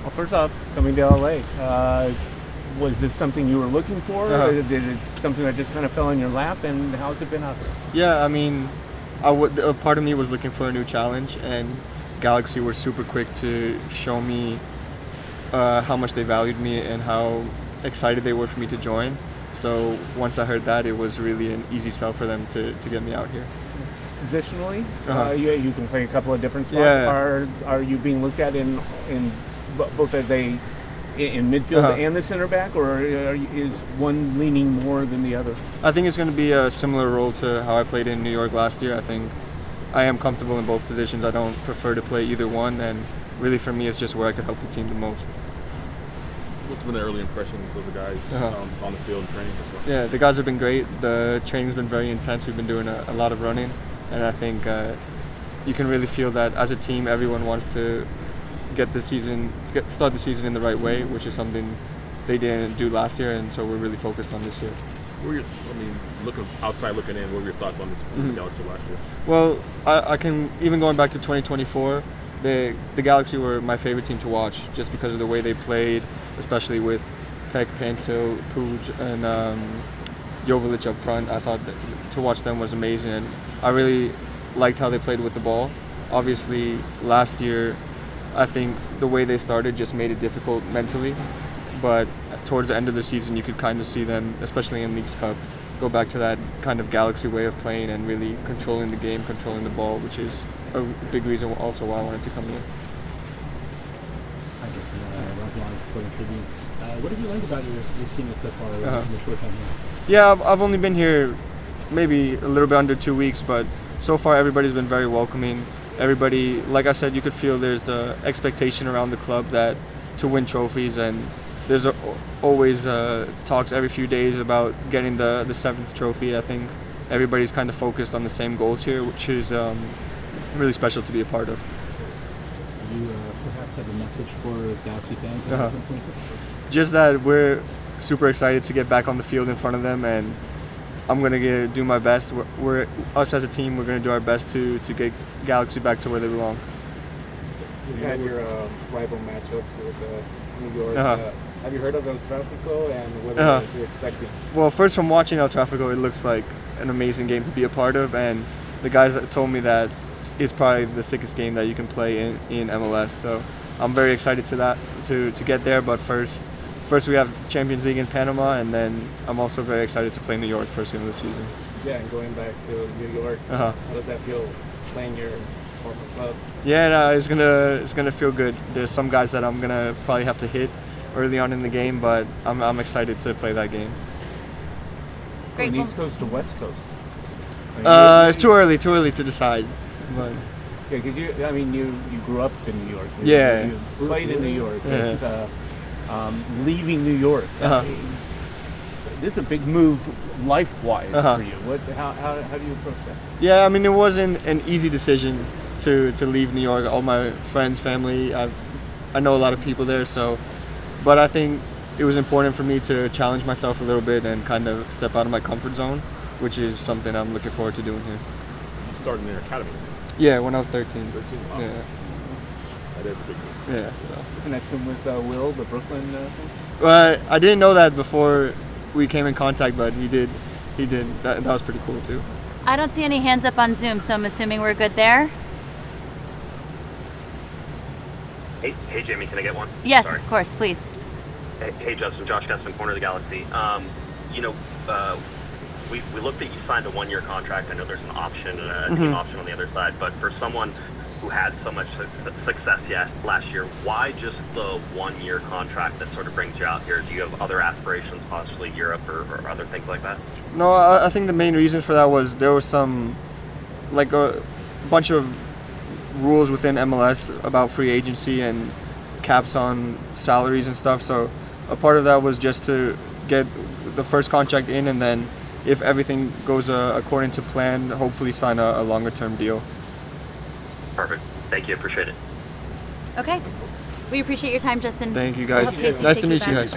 Well, first off, coming to LA, was this something you were looking for? Or did it something that just kind of fell in your lap? And how's it been out there? Yeah, I mean, a part of me was looking for a new challenge, and Galaxy were super quick to show me how much they valued me and how excited they were for me to join. So once I heard that, it was really an easy sell for them to get me out here. Positionally, you can play a couple of different spots. Yeah. Are you being looked at in both as in midfield and the center back, or is one leaning more than the other? I think it's going to be a similar role to how I played in New York last year. I think I am comfortable in both positions. I don't prefer to play either one, and really for me, it's just where I could help the team the most. What's been the early impressions of the guys on the field and training? Yeah, the guys have been great. The training's been very intense. We've been doing a lot of running, and I think you can really feel that as a team, everyone wants to start the season in the right way, which is something they didn't do last year, and so we're really focused on this year. Looking outside, looking in, what were your thoughts on the Galaxy last year? Well, I can, even going back to 2024, the Galaxy were my favorite team to watch just because of the way they played, especially with Peck, Pansil, Puig, and Jovalic up front. I thought that to watch them was amazing, and I really liked how they played with the ball. Obviously, last year, I think the way they started just made it difficult mentally, but towards the end of the season, you could kind of see them, especially in Leagues Cup, go back to that kind of Galaxy way of playing and really controlling the game, controlling the ball, which is a big reason also why I wanted to come here. Hi, Justin. Ron Sporting Tribune. What have you learned about your team so far in your short time here? Yeah, I've only been here maybe a little bit under 2 weeks, but so far everybody's been very welcoming. Everybody, like I said, you could feel there's an expectation around the club that to win trophies, and there's always talks every few days about getting the 7th trophy. I think everybody's kind of focused on the same goals here, which is really special to be a part of. So you perhaps have a message for Galaxy fans in 2026? Just that we're super excited to get back on the field in front of them, and I'm going to do my best. Us as a team, we're going to do our best to get Galaxy back to where they belong. You had your rival matchups with New York. Have you heard of El Tráfico and what you're expecting? Well, first from watching El Tráfico, it looks like an amazing game to be a part of, and the guys told me that it's probably the sickest game that you can play in MLS. So I'm very excited to get there. But first we have Champions League in Panama, and then I'm also very excited to play New York first game of the season. Yeah, and going back to New York, how does that feel playing your former club? Yeah, no, it's gonna feel good. There's some guys that I'm gonna probably have to hit early on in the game, but I'm excited to play that game. From East Coast to West Coast. It's too early to decide. But yeah, because you grew up in New York. Yeah. You played in New York. Yeah. It's, leaving New York. This is a big move life-wise for you. How do you approach that? Yeah, I mean, it wasn't an easy decision to leave New York. All my friends, family, I know a lot of people there, but I think it was important for me to challenge myself a little bit and kind of step out of my comfort zone, which is something I'm looking forward to doing here. You started in their academy? Yeah, when I was 13. 13? Wow. Yeah. That is a big move. Yeah. So. Connection with Will, the Brooklyn thing? Well, I didn't know that before we came in contact, but he did. That was pretty cool too. I don't see any hands up on Zoom, so I'm assuming we're good there. Hey, Jamie, can I get one? Yes, Sorry. of course, please. Hey, Justin, Josh Gussman, Corner of the Galaxy. We looked at you signed a 1-year contract. I know there's an option, a team option on the other side, but for someone who had so much success last year, why just the 1-year contract that sort of brings you out here? Do you have other aspirations, possibly Europe or other things like that? No, I think the main reason for that was there was some, like a bunch of rules within MLS about free agency and caps on salaries and stuff. So a part of that was just to get the first contract in, and then if everything goes according to plan, hopefully sign a longer term deal. Perfect. Thank you. Appreciate it. Okay. We appreciate your time, Justin. Thank you, guys. We'll have Casey Nice take to meet you back guys.